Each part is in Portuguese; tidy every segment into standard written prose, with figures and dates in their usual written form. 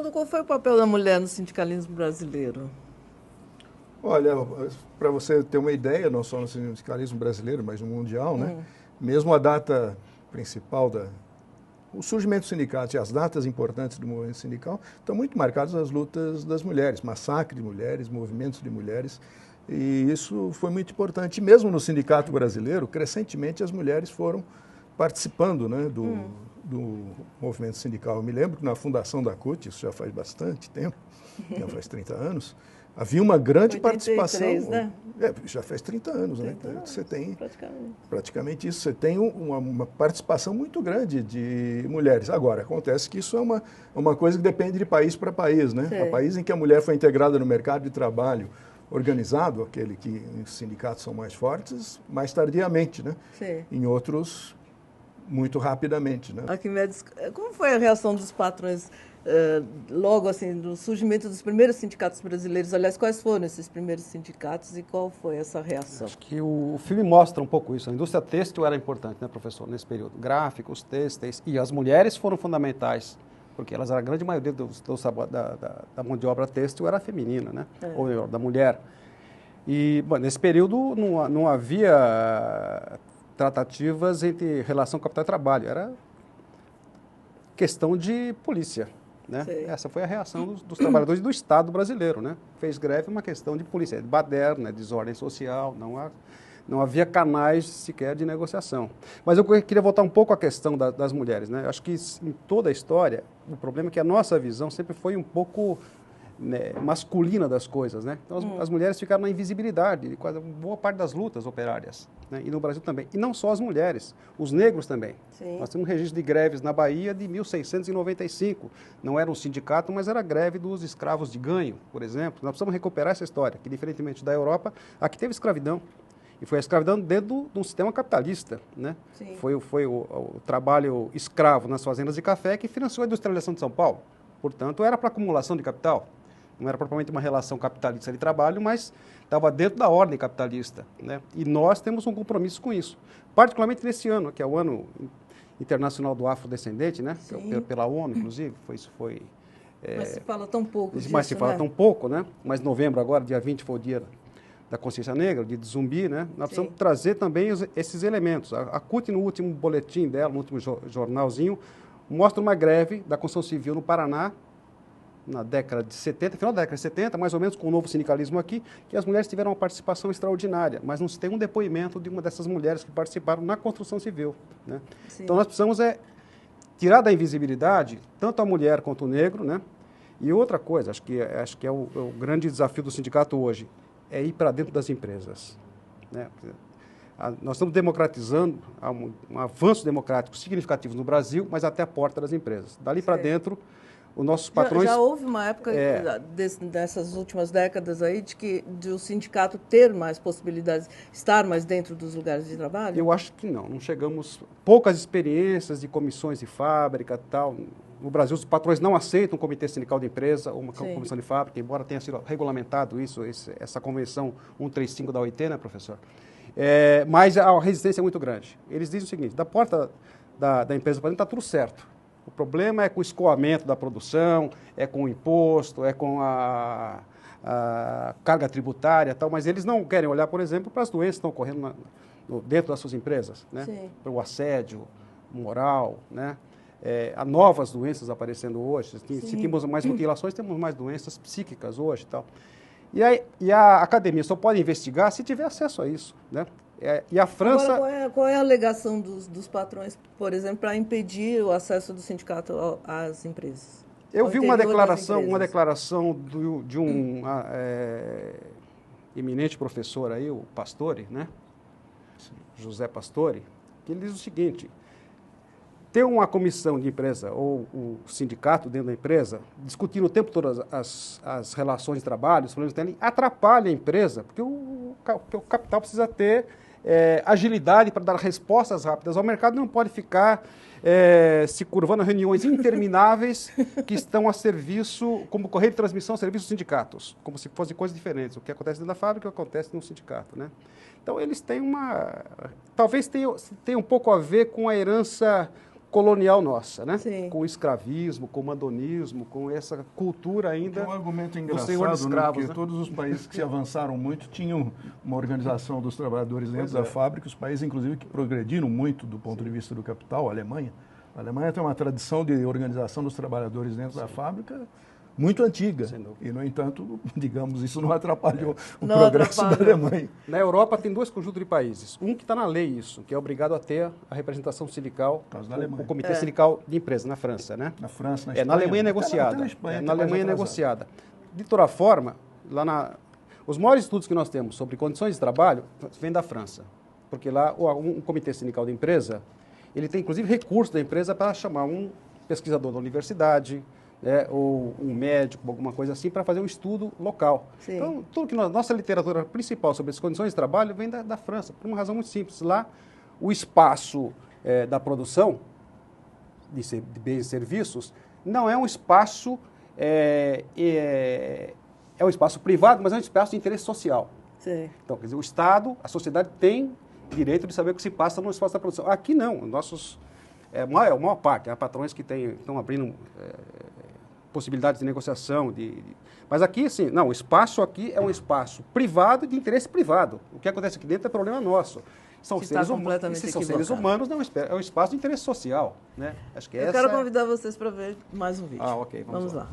Haroldo, qual foi o papel da mulher no sindicalismo brasileiro? Olha, para você ter uma ideia, não só no sindicalismo brasileiro, mas no mundial, né? Mesmo a data principal o surgimento dos sindicatos e as datas importantes do movimento sindical estão muito marcadas nas lutas das mulheres, massacre de mulheres, movimentos de mulheres, e isso foi muito importante. Mesmo no sindicato brasileiro, crescentemente as mulheres foram participando, né, do movimento sindical. Eu me lembro que na fundação da CUT, isso já faz bastante tempo, já faz 30 anos, havia uma grande 83, participação. né? Já faz 30 anos, 30 né? anos, Você tem praticamente isso, você tem uma participação muito grande de mulheres. Agora, acontece que isso é uma coisa que depende de país para país, né? Sim. Há países em que a mulher foi integrada no mercado de trabalho organizado, aquele que os sindicatos são mais fortes, mais tardiamente, né? Sim. Em outros, muito rapidamente, né? Arquimedes, como foi a reação dos patrões logo assim do surgimento dos primeiros sindicatos brasileiros? Aliás, quais foram esses primeiros sindicatos e qual foi essa reação? Acho que o filme mostra um pouco isso. A indústria têxtil era importante, né, professor, nesse período. Gráficos, têxteis, e as mulheres foram fundamentais, porque elas eram a grande maioria da mão de obra têxtil era feminina, né? Ou melhor, da mulher. E, bom, nesse período não havia tratativas entre relação capital e trabalho, era questão de polícia. Né? Essa foi a reação dos trabalhadores do Estado brasileiro. Né? Fez greve uma questão de polícia, de baderna, desordem social, não havia canais sequer de negociação. Mas eu queria voltar um pouco à questão das mulheres. Né? Acho que em toda a história, o problema é que a nossa visão sempre foi um pouco, né, masculina das coisas. Né? Então, as mulheres ficaram na invisibilidade de quase boa parte das lutas operárias. Né? E no Brasil também. E não só as mulheres, os negros também. Sim. Nós temos um registro de greves na Bahia de 1695. Não era um sindicato, mas era a greve dos escravos de ganho, por exemplo. Nós precisamos recuperar essa história, que diferentemente da Europa, aqui teve escravidão. E foi a escravidão dentro de um sistema capitalista. Né? Foi o trabalho escravo nas fazendas de café que financiou a industrialização de São Paulo. Portanto, era para acumulação de capital. Não era propriamente uma relação capitalista de trabalho, mas estava dentro da ordem capitalista. Né? E nós temos um compromisso com isso. Particularmente nesse ano, que é o Ano Internacional do Afrodescendente, né? Pela ONU, inclusive. Mas se fala tão pouco disso, mas se fala né? tão pouco, né? Mas novembro agora, dia 20, foi o dia da consciência negra, o dia de zumbi, né? Nós precisamos trazer também esses elementos. A CUT, no último boletim dela, no último jornalzinho, mostra uma greve da construção civil no Paraná, na década de 70, final da década de 70, mais ou menos com o novo sindicalismo aqui, que as mulheres tiveram uma participação extraordinária, mas não se tem um depoimento de uma dessas mulheres que participaram na construção civil. Né? Então nós precisamos tirar da invisibilidade tanto a mulher quanto o negro, né? E outra coisa, acho que é o grande desafio do sindicato hoje, é ir para dentro das empresas. Né? Nós estamos democratizando, há um avanço democrático significativo no Brasil, mas até a porta das empresas. Dali para dentro, os nossos patrões... Já houve uma época, dessas últimas décadas aí, de o sindicato ter mais possibilidades, estar mais dentro dos lugares de trabalho? Eu acho que não chegamos... Poucas experiências de comissões de fábrica e tal. No Brasil, os patrões não aceitam um comitê sindical de empresa ou uma comissão de fábrica, embora tenha sido regulamentado essa convenção 135 da OIT, né, professor? Mas a resistência é muito grande. Eles dizem o seguinte, da porta da empresa para dentro está tudo certo. O problema é com o escoamento da produção, é com o imposto, é com a carga tributária e tal, mas eles não querem olhar, por exemplo, para as doenças que estão ocorrendo dentro das suas empresas, né? Para o assédio moral, né? Há novas doenças aparecendo hoje. Se temos mais mutilações, temos mais doenças psíquicas hoje e tal. E a academia só pode investigar se tiver acesso a isso, né? E a França... Agora, qual é a alegação dos patrões, por exemplo, para impedir o acesso do sindicato às empresas? Eu vi uma declaração de um eminente professor aí, o Pastore, né? José Pastore, que ele diz o seguinte: ter uma comissão de empresa ou o sindicato dentro da empresa, discutindo o tempo todo as relações de trabalho, os problemas que tem, atrapalha a empresa, porque o capital precisa ter agilidade para dar respostas rápidas ao mercado, não pode ficar se curvando a reuniões intermináveis que estão a serviço, como correio de transmissão, a serviço dos sindicatos, como se fossem coisas diferentes. O que acontece dentro da fábrica, o que acontece no sindicato. Né? Então, eles têm talvez tenha um pouco a ver com a herança colonial nossa, né? Sim. Com o escravismo, com o mandonismo, com essa cultura ainda. É um argumento do engraçado, senhor de escravos, porque né? todos os países que se avançaram muito tinham uma organização dos trabalhadores dentro da fábrica, os países, inclusive, que progrediram muito do ponto de vista do capital, a Alemanha. A Alemanha tem uma tradição de organização dos trabalhadores dentro da fábrica muito antiga. E, no entanto, digamos, isso não atrapalhou o progresso da Alemanha. Na Europa tem dois conjuntos de países. Um que está na lei isso, que é obrigado a ter a representação sindical, o comitê sindical de empresa, na França, né? Na França, na Espanha. Na Alemanha é negociada. Até na Espanha, na Alemanha é negociada. De toda forma, os maiores estudos que nós temos sobre condições de trabalho vêm da França. Porque lá um comitê sindical de empresa, ele tem inclusive recurso da empresa para chamar um pesquisador da universidade, ou um médico, alguma coisa assim, para fazer um estudo local. Sim. Então, tudo que nossa literatura principal sobre as condições de trabalho vem da França, por uma razão muito simples. Lá, o espaço da produção de bens e serviços não é um espaço, é um espaço privado, mas é um espaço de interesse social. Sim. Então, quer dizer, o Estado, a sociedade tem direito de saber o que se passa no espaço da produção. Aqui não, a maior parte, há patrões que estão abrindo possibilidades de negociação, mas aqui, assim, não, o espaço aqui é um espaço privado de interesse privado. O que acontece aqui dentro é problema nosso. São seres humanos, não, é um espaço de interesse social, né? Acho que eu quero convidar vocês para ver mais um vídeo. Ok, vamos lá.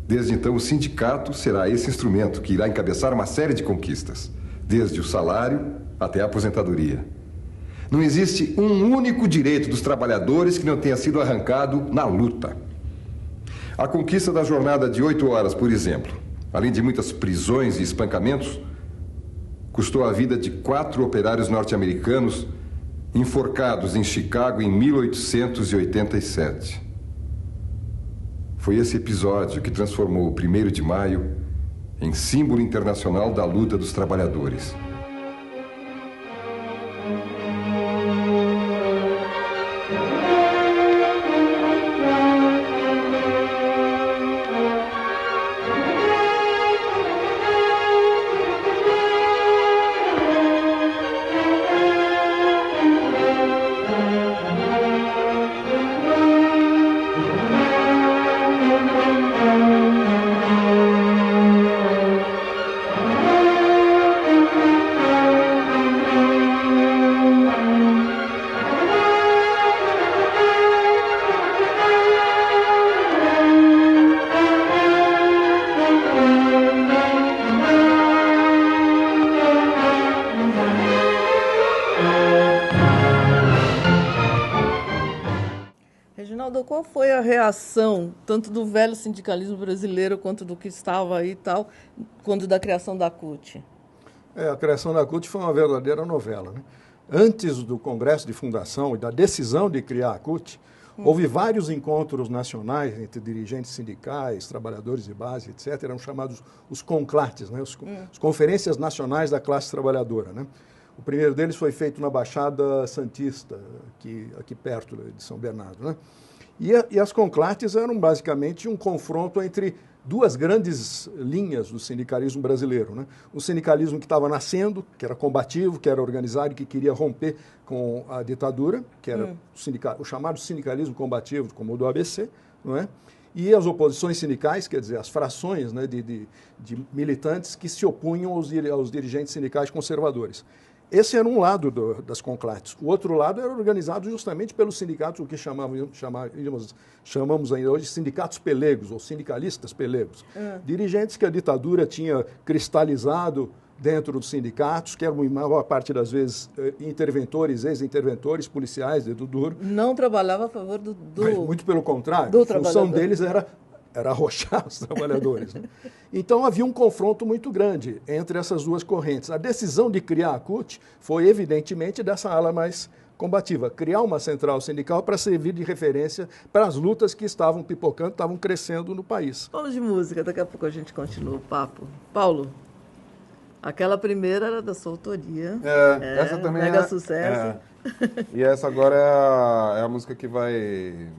Desde então, o sindicato será esse instrumento que irá encabeçar uma série de conquistas, desde o salário até a aposentadoria. Não existe um único direito dos trabalhadores que não tenha sido arrancado na luta. A conquista da jornada de 8 horas, por exemplo, além de muitas prisões e espancamentos, custou a vida de 4 operários norte-americanos enforcados em Chicago em 1887. Foi esse episódio que transformou o 1º de maio em símbolo internacional da luta dos trabalhadores. Reginaldo, qual foi a reação, tanto do velho sindicalismo brasileiro quanto do que estava aí e tal, quando da criação da CUT? A criação da CUT foi uma verdadeira novela, né? Antes do Congresso de Fundação e da decisão de criar a CUT, houve vários encontros nacionais entre dirigentes sindicais, trabalhadores de base, etc. Eram chamados os conclates, né? As Conferências Nacionais da Classe Trabalhadora, né? O primeiro deles foi feito na Baixada Santista, aqui perto de São Bernardo, né? E as conclates eram basicamente um confronto entre duas grandes linhas do sindicalismo brasileiro, né? Um sindicalismo que estava nascendo, que era combativo, que era organizado, que queria romper com a ditadura, que era o chamado sindicalismo combativo, como o do ABC, não é? E as oposições sindicais, quer dizer, as frações, né, de militantes que se opunham aos dirigentes sindicais conservadores. Esse era um lado das conclates. O outro lado era organizado justamente pelos sindicatos, o que chamamos ainda hoje de sindicatos pelegos, ou sindicalistas pelegos. Dirigentes que a ditadura tinha cristalizado dentro dos sindicatos, que eram, em maior parte das vezes, interventores, ex-interventores, policiais, dedo duro. Não trabalhava a favor do Muito pelo contrário. Do A função deles era arrochar os trabalhadores. Né? Então havia um confronto muito grande entre essas duas correntes. A decisão de criar a CUT foi, evidentemente, dessa ala mais combativa, criar uma central sindical para servir de referência para as lutas que estavam pipocando, estavam crescendo no país. Vamos de música, daqui a pouco a gente continua o papo. Paulo, aquela primeira era da sua autoria. Essa também mega sucesso. E essa agora é a música que vai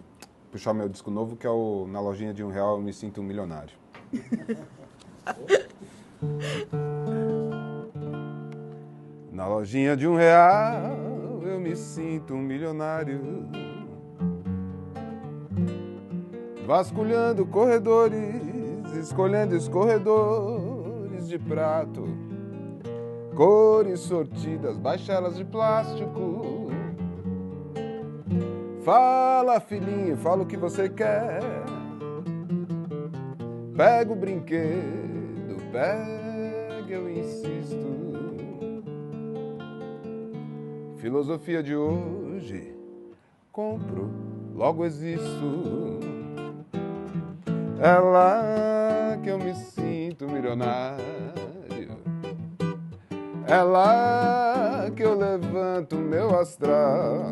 puxar meu disco novo, que é o Na Lojinha de R$1 Eu Me Sinto um Milionário. Na lojinha de R$1 eu me sinto um milionário, vasculhando corredores, escolhendo escorredores de prato, cores sortidas, baixelas de plástico. Fala, filhinho, fala o que você quer. Pega o brinquedo, pega, eu insisto. Filosofia de hoje, compro, logo existo. É lá que eu me sinto milionário. É lá que eu levanto meu astral.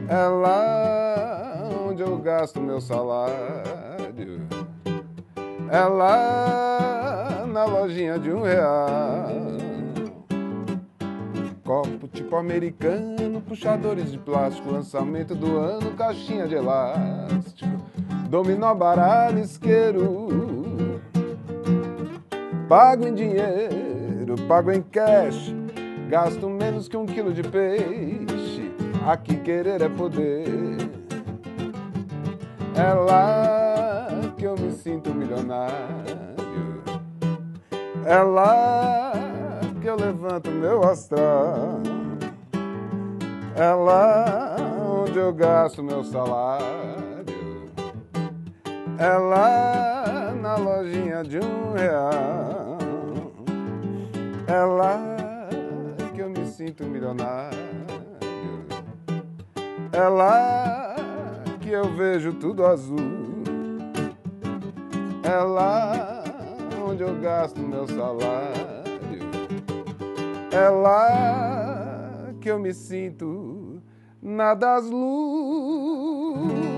É lá onde eu gasto meu salário. É lá na lojinha de R$1. Copo tipo americano, puxadores de plástico, lançamento do ano, caixinha de elástico, dominó, baralho, isqueiro. Pago em dinheiro, pago em cash, gasto menos que 1 quilo de peixe. Aqui querer é poder. É lá que eu me sinto milionário. É lá que eu levanto meu astral. É lá onde eu gasto meu salário. É lá na lojinha de R$1. É lá que eu me sinto milionário. É lá que eu vejo tudo azul. É lá onde eu gasto meu salário. É lá que eu me sinto na das luzes.